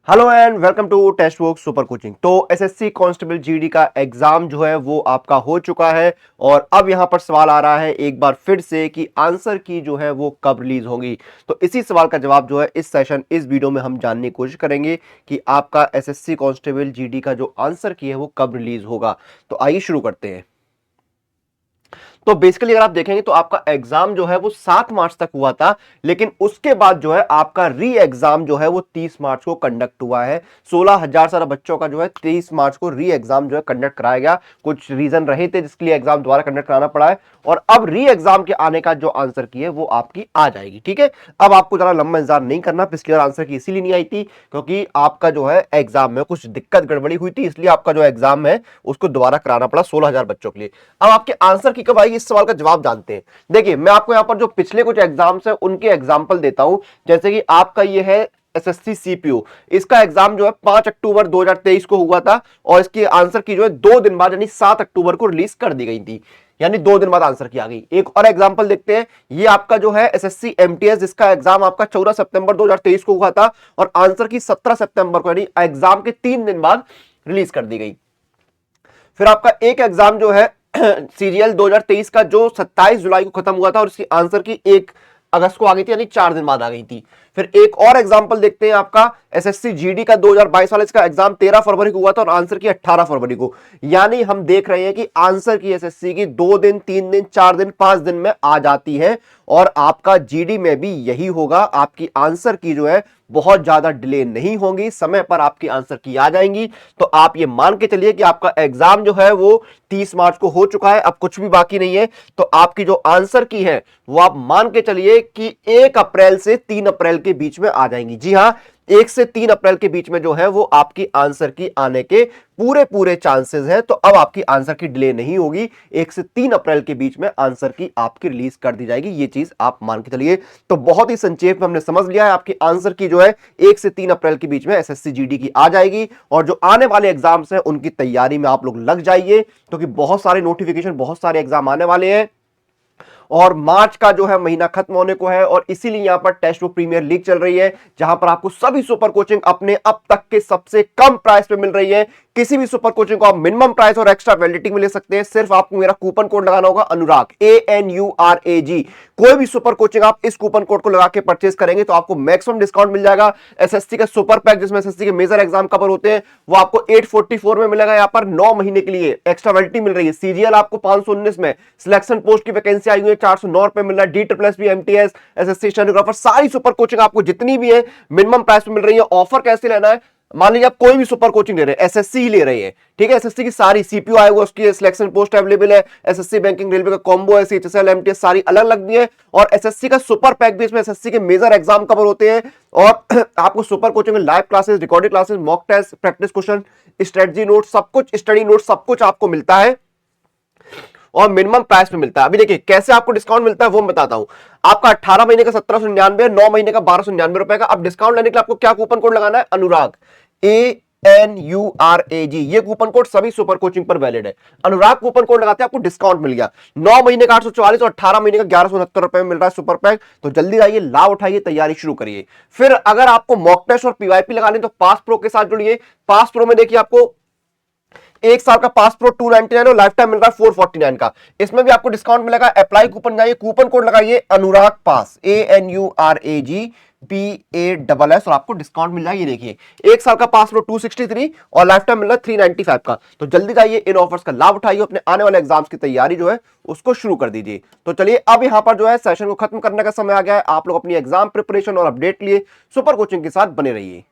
Hello and welcome to Testbook super coaching. तो SSC constable GD का exam जो है वो आपका हो चुका है और अब यहां पर सवाल आ रहा है एक बार फिर से कि आंसर की जो है वो कब रिलीज होगी। तो इसी सवाल का जवाब जो है इस वीडियो में हम जानने की कोशिश करेंगे कि आपका एसएससी कांस्टेबल जीडी का जो आंसर की है वो कब रिलीज होगा। तो आइए शुरू करते हैं। तो बेसिकली अगर आप देखेंगे तो आपका एग्जाम जो है वो 7 मार्च तक हुआ था, लेकिन उसके बाद जो है आपका री एग्जाम जो है वो 30 मार्च को कंडक्ट हुआ है। 16,000 सारा बच्चों का जो है 23 मार्च को री एग्जाम जो है कंडक्ट कराया गया। कुछ रीजन रहे थे जिसके लिए एग्जाम दोबारा कंडक्ट कराना पड़ा है और अब री एग्जाम के आने का जो आंसर की है वो आपकी आ जाएगी। ठीक है, अब आपको ज्यादा लंबा इंतजार नहीं करना। पिछली बार आंसर की इसीलिए नहीं आई थी क्योंकि आपका जो है एग्जाम में कुछ दिक्कत गड़बड़ी हुई थी, इसलिए आपका जो एग्जाम है उसको दोबारा कराना पड़ा 16,000 बच्चों के लिए। अब आपके आंसर की कब आएगी इस सवाल का जवाब जानते हैं। देखिए, मैं आपको यहां पर जो पिछले कुछ एग्जाम्स है उनके एग्जाम्पल देता हूं। जैसे कि आपका ये है एसएससी सीपीयू, इसका एग्जाम जो है 5 अक्टूबर 2023 को हुआ था और इसकी आंसर की जो है 2 दिन बाद यानी 7 अक्टूबर को रिलीज कर दी गई थी, यानी 2 दिन बाद आंसर की आ गई। एक और एग्जांपल देखते हैं। ये आपका जो है एसएससी एमटीएस, जिसका एग्जाम आपका 14 सितंबर 2023 को हुआ था और आंसर की 17 सितंबर को यानी एग्जाम के 3 दिन बाद रिलीज कर दी गई। फिर आपका एक एग्जाम जो है सीरियल 2023 का जो 27 जुलाई को खत्म हुआ था और इसकी आंसर की 1 अगस्त को आ गई थी, यानी 4 दिन बाद आ गई थी। फिर एक और एग्जांपल देखते हैं आपका एसएससी जीडी का 2022 वाला, इसका एग्जाम 13 फरवरी को हुआ था और आंसर की 18 फरवरी को। यानी हम देख रहे हैं कि आंसर की एसएससी की 2 दिन 3 दिन 4 दिन 5 दिन में आ जाती है और आपका जीडी में भी यही होगा। आपकी आंसर की जो है बहुत ज्यादा डिले नहीं होगी, समय पर आपकी आंसर की आ जाएंगी। तो आप ये मान के चलिए कि आपका एग्जाम जो है वो 30 मार्च को हो चुका है, अब कुछ भी बाकी नहीं है। तो आपकी जो आंसर की है वो आप मान के चलिए कि 1 अप्रैल से 3 अप्रैल के बीच में आ जाएंगी। जी हां, 1 से 3 अप्रैल के बीच में जो है वो आपकी आंसर की आने के पूरे पूरे चांसेस हैं। तो अब आपकी आंसर की डिले नहीं होगी, 1 से 3 अप्रैल के बीच में आंसर की आपकी रिलीज कर दी जाएगी। ये चीज आप मान के चलिए। तो बहुत ही संक्षेप में हमने समझ लिया है, आपकी आंसर की जो है 1 से 3 अप्रैल के बीच में एसएससी जीडी की आ जाएगी और जो आने वाले एग्जाम्स हैं उनकी तैयारी में आप लोग लग जाइए क्योंकि बहुत सारे नोटिफिकेशन, बहुत सारे एग्जाम आने वाले हैं और मार्च का जो है महीना खत्म होने को है और इसीलिए यहां पर टेस्ट बुक प्रीमियर लीग चल रही है जहां पर आपको सभी सुपर कोचिंग अपने अब तक के सबसे कम प्राइस पे मिल रही है। किसी भी सुपर कोचिंग को आप मिनिमम प्राइस और एक्स्ट्रा वैलिडिटी में ले सकते हैं। सिर्फ आपको मेरा कूपन कोड लगाना होगा अनुराग, ANURAG। कोई भी सुपर कोचिंग आप इस कूपन कोड को लगा के परचेस करेंगे तो आपको मैक्सिमम डिस्काउंट मिल जाएगा। एसएससी का सुपर पैक जिसमें एसएससी के मेजर एग्जाम कवर होते हैं वो आपको 844 में मिलेगा। यहां पर 9 महीने के लिए एक्स्ट्रा वैलिडिटी मिल रही है। सीजीएल आपको 519 में, सिलेक्शन पोस्ट की वैकेंसी आई हुई है 409 रुपए मिल रहा है। DSSS एमटीएस एसएससी स्टेनोग्राफर सारी सुपर कोचिंग आपको जितनी भी है मिनिमम प्राइस पे मिल रही है। ऑफर कैसे लेना है, मान लीजिए आप कोई भी सुपर कोचिंग ले रहे हैं, एसएससी ही ले रही है, ठीक है। एसएससी की सारी सीपीयू आएगा, उसकी सिलेक्शन पोस्ट अवेलेबल है। एसएससी बैंकिंग रेलवे का कॉम्बो है, सीएचएसएल एमटीएस सारी अलग अलग भी है और एसएससी का सुपर पैक भी, इसमें एसएससी के मेजर एग्जाम कवर होते हैं और आपको सुपर कोचिंग में live classes, recorded classes, mock test, practice question, strategy note, सब कुछ, स्टडी नोट, सब कुछ आपको मिलता है और मिनिमम प्राइस पे मिलता है। अभी देखिए कैसे आपको डिस्काउंट मिलता है वो मैं बताता हूं। आपका 18 महीने का 1799, 9 महीने का 1299 रुपए का। अब डिस्काउंट लेने के लिए आपको क्या कूपन कोड लगाना है, अनुराग, ANURAG। ये कूपन कोड सभी सुपर कोचिंग पर वैलिड है। अनुराग कूपन कोड लगाते हैं आपको डिस्काउंट मिल गया। 9 महीने का 844 और 18 महीने का 1169 रुपए में मिल रहा है सुपर पैक। तो जल्दी आइए, लाभ उठाइए, तैयारी शुरू करिए। फिर अगर आपको मॉक टेस्ट और पीवाईपी लगाने तो पास प्रो के साथ जुड़िए। पास प्रो में देखिए आपको 1 साल का पास प्रो 299 और लाइफ टाइम मिल रहा है 449 का। इसमें भी आपको डिस्काउंट मिलेगा। अप्लाई कूपन जाइए, कूपन कोड लगाइए अनुराग पास, ANURAGPASS और आपको डिस्काउंट मिल जाएगा। ये देखिए 1 साल का पास प्रो 263 और लाइफ टाइम मिल रहा है 395 का। तो जल्दी जाइए, इन ऑफर्स का लाभ उठाइए, अपने आने वाले एग्जाम्स की तैयारी जो है उसको शुरू कर दीजिए। तो चलिए अब यहां पर जो है सेशन को खत्म करने का समय आ गया है। आप लोग अपनी एग्जाम प्रिपरेशन और अपडेट लिए सुपर कोचिंग के साथ बने रहिए।